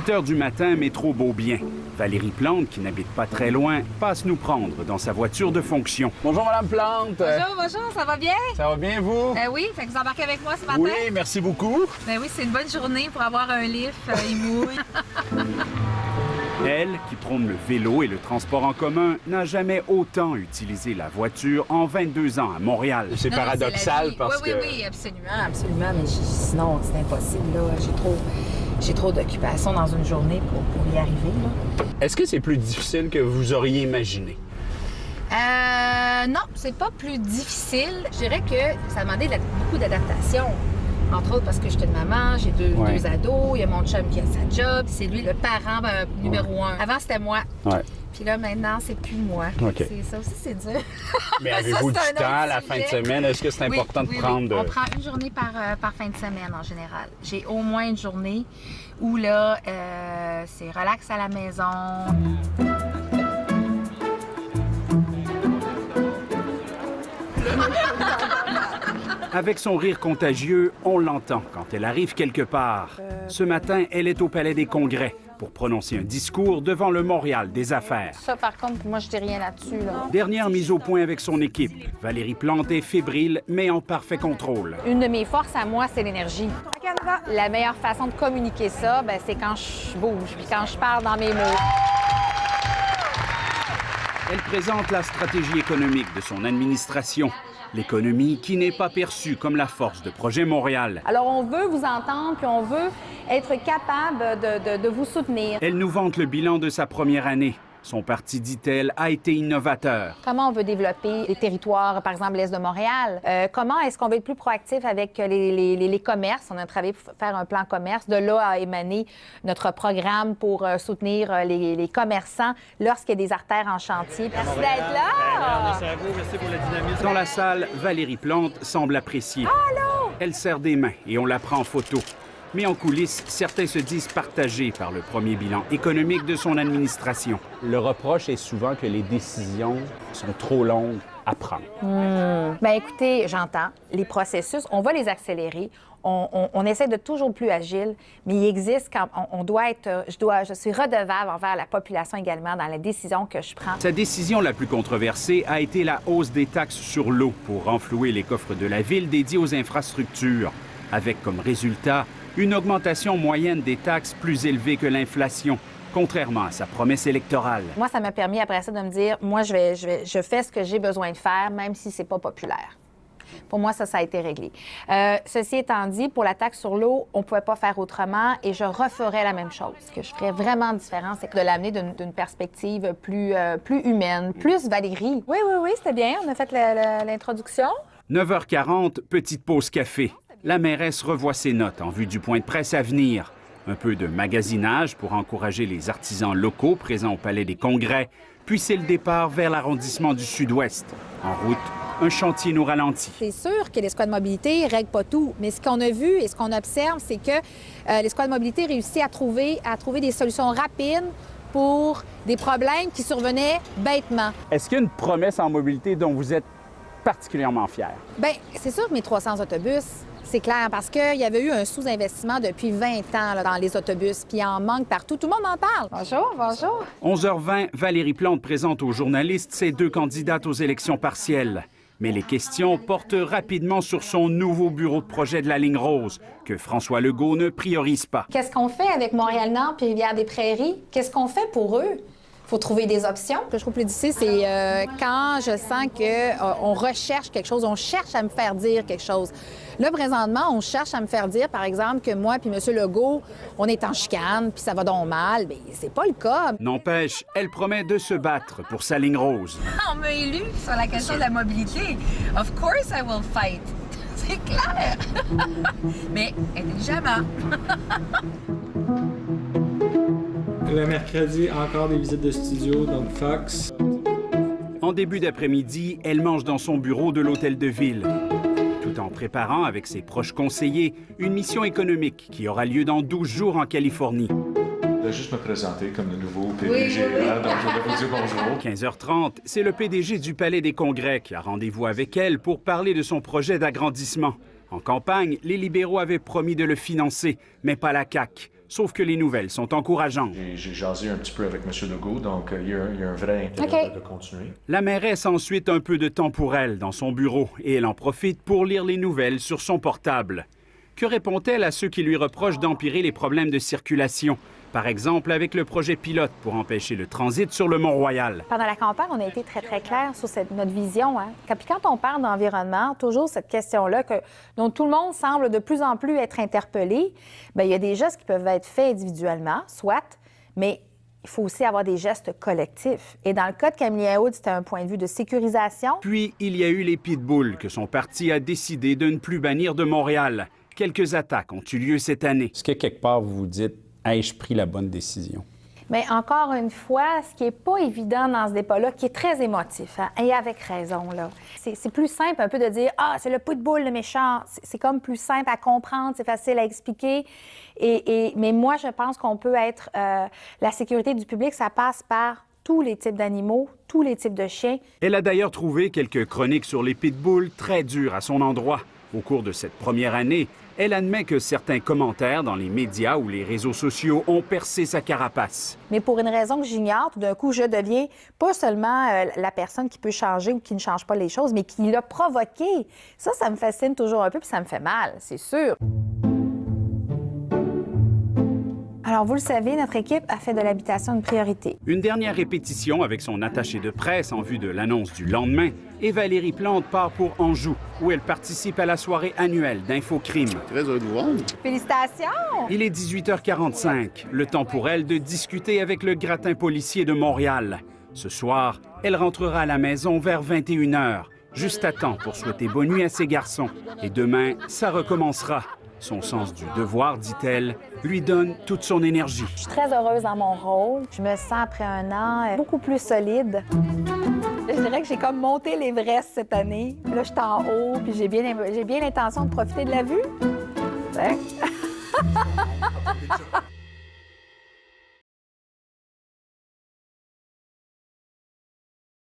8 heures du matin, métro Beaubien. Valérie Plante, qui n'habite pas très loin, passe nous prendre dans sa voiture de fonction. Bonjour, Madame Plante. Bonjour, ça va bien? Ça va bien, vous? Oui, fait que vous embarquez avec moi ce matin? Oui, merci beaucoup. Ben oui, c'est une bonne journée pour avoir un lift, il mouille. Elle, qui prône le vélo et le transport en commun, n'a jamais autant utilisé la voiture en 22 ans à Montréal. C'est paradoxal parce que... Oui, absolument, mais sinon, c'est impossible, là. J'ai trop d'occupations dans une journée pour y arriver, là. Est-ce que c'est plus difficile que vous auriez imaginé? Non, c'est pas plus difficile. Je dirais que ça a demandé beaucoup d'adaptation. Entre autres parce que j'étais une maman, j'ai deux ados, il y a mon chum qui a sa job, c'est lui le parent numéro un. Avant, c'était moi. Ouais. Puis là, maintenant, c'est plus moi. OK. Ça aussi, c'est dur. Mais avez-vous du temps à la fin de semaine? Est-ce que c'est important de prendre... Oui. On prend une journée par fin de semaine, en général. J'ai au moins une journée où, là, c'est relax à la maison. Avec son rire contagieux, on l'entend quand elle arrive quelque part. Ce matin, elle est au Palais des Congrès pour prononcer un discours devant le Montréal des affaires. Ça, par contre, moi, je dis rien là-dessus, là. Dernière mise au point avec son équipe. Valérie Plante est fébrile, mais en parfait contrôle. Une de mes forces à moi, c'est l'énergie. La meilleure façon de communiquer ça, c'est quand je bouge, puis quand je parle dans mes mots. Elle présente la stratégie économique de son administration. L'économie qui n'est pas perçue comme la force de Projet Montréal. Alors, on veut vous entendre, puis on veut être capable de vous soutenir. Elle nous vante le bilan de sa première année. Son parti, dit-elle, a été innovateur. Comment on veut développer les territoires, par exemple l'Est de Montréal? Comment est-ce qu'on veut être plus proactif avec les commerces? On a travaillé pour faire un plan commerce. De là a émané notre programme pour soutenir les commerçants lorsqu'il y a des artères en chantier. Merci d'être là! Merci à vous, merci pour la dynamisme. Dans la salle, Valérie Plante semble apprécier. Allô? Elle serre des mains et on la prend en photo. Mais en coulisses, certains se disent partagés par le premier bilan économique de son administration. Le reproche est souvent que les décisions sont trop longues à prendre. Bien, écoutez, j'entends. Les processus, on va les accélérer. On essaie de toujours plus agile, mais il existe quand on doit être... Je suis redevable envers la population également dans les décisions que je prends. Sa décision la plus controversée a été la hausse des taxes sur l'eau pour renflouer les coffres de la ville dédiés aux infrastructures, avec comme résultat une augmentation moyenne des taxes plus élevée que l'inflation, contrairement à sa promesse électorale. Moi, ça m'a permis après ça de me dire, moi, je fais ce que j'ai besoin de faire, même si c'est pas populaire. Pour moi, ça a été réglé. Ceci étant dit, pour la taxe sur l'eau, on ne pouvait pas faire autrement et je referais la même chose. Ce que je ferais vraiment différent, c'est de l'amener d'une perspective plus humaine, plus Valérie. Oui, c'était bien. On a fait l'introduction. 9h40, petite pause café. La mairesse revoit ses notes en vue du point de presse à venir. Un peu de magasinage pour encourager les artisans locaux présents au Palais des Congrès, puis c'est le départ vers l'arrondissement du Sud-Ouest. En route, un chantier nous ralentit. C'est sûr que les squads de mobilité ne règlent pas tout, mais ce qu'on a vu et ce qu'on observe, c'est que les squads de mobilité réussissent à trouver des solutions rapides pour des problèmes qui survenaient bêtement. Est-ce qu'il y a une promesse en mobilité dont vous êtes particulièrement fier? Bien, c'est sûr que mes 300 autobus, c'est clair, parce qu'il y avait eu un sous-investissement depuis 20 ans là, dans les autobus, puis il en manque partout. Tout le monde en parle. Bonjour. 11h20, Valérie Plante présente aux journalistes ses deux candidates aux élections partielles. Mais les questions portent rapidement sur son nouveau bureau de projet de la ligne rose, que François Legault ne priorise pas. Qu'est-ce qu'on fait avec Montréal-Nord puis Rivière-des-Prairies? Qu'est-ce qu'on fait pour eux? Il faut trouver des options. Ce que je trouve plus difficile, c'est quand je sens qu'on recherche quelque chose, on cherche à me faire dire quelque chose. Là, présentement, on cherche à me faire dire, par exemple, que moi puis M. Legault, on est en chicane, puis ça va donc mal. Bien, c'est pas le cas. N'empêche, elle promet de se battre pour sa ligne rose. On m'a élu sur la question de la mobilité. Of course I will fight. C'est clair. Mais intelligemment. Le mercredi, encore des visites de studio, donc Fox. En début d'après-midi, elle mange dans son bureau de l'hôtel de ville, tout en préparant avec ses proches conseillers une mission économique qui aura lieu dans 12 jours en Californie. Je vais juste me présenter comme le nouveau PDG, donc je vais vous dire bonjour. 15h30, c'est le PDG du Palais des Congrès qui a rendez-vous avec elle pour parler de son projet d'agrandissement. En campagne, les libéraux avaient promis de le financer, mais pas la CAQ. Sauf que les nouvelles sont encourageantes. J'ai jasé un petit peu avec M. Legault, donc il y a un vrai intérêt OK. de continuer. La mairesse a ensuite un peu de temps pour elle dans son bureau et elle en profite pour lire les nouvelles sur son portable. Que répond-elle à ceux qui lui reprochent d'empirer les problèmes de circulation? Par exemple, avec le projet pilote pour empêcher le transit sur le Mont-Royal. Pendant la campagne, on a été très, très clair sur notre vision. Hein. Puis quand on parle d'environnement, toujours cette question-là dont tout le monde semble de plus en plus être interpellé, bien, il y a des gestes qui peuvent être faits individuellement, soit, mais il faut aussi avoir des gestes collectifs. Et dans le cas de Camille Houde, c'était un point de vue de sécurisation. Puis, il y a eu les pitbulls que son parti a décidé de ne plus bannir de Montréal. Quelques attaques ont eu lieu cette année. Est-ce que quelque part, vous vous dites, ai-je pris la bonne décision? Mais encore une fois, ce qui n'est pas évident dans ce débat-là, qui est très émotif, hein, et avec raison, là. C'est plus simple un peu de dire « Ah, c'est le pitbull, le méchant ». C'est comme plus simple à comprendre, c'est facile à expliquer. Mais moi, je pense qu'on peut être... la sécurité du public, ça passe par tous les types d'animaux, tous les types de chiens. Elle a d'ailleurs trouvé quelques chroniques sur les pitbulls très dures à son endroit. Au cours de cette première année, elle admet que certains commentaires dans les médias ou les réseaux sociaux ont percé sa carapace. Mais pour une raison que j'ignore, tout d'un coup, je deviens pas seulement la personne qui peut changer ou qui ne change pas les choses, mais qui l'a provoqué. Ça me fascine toujours un peu, puis ça me fait mal, c'est sûr. Alors, vous le savez, notre équipe a fait de l'habitation une priorité. Une dernière répétition avec son attaché de presse en vue de l'annonce du lendemain, et Valérie Plante part pour Anjou, où elle participe à la soirée annuelle d'Infocrime. Très heureux de vous voir. Félicitations! Il est 18h45, le temps pour elle de discuter avec le gratin policier de Montréal. Ce soir, elle rentrera à la maison vers 21h, juste à temps pour souhaiter bonne nuit à ses garçons. Et demain, ça recommencera. Son sens du devoir, dit-elle, lui donne toute son énergie. Je suis très heureuse dans mon rôle. Je me sens, après un an, beaucoup plus solide. Je dirais que j'ai comme monté l'Everest cette année. Là, je suis en haut, puis j'ai bien l'intention de profiter de la vue. Ouais.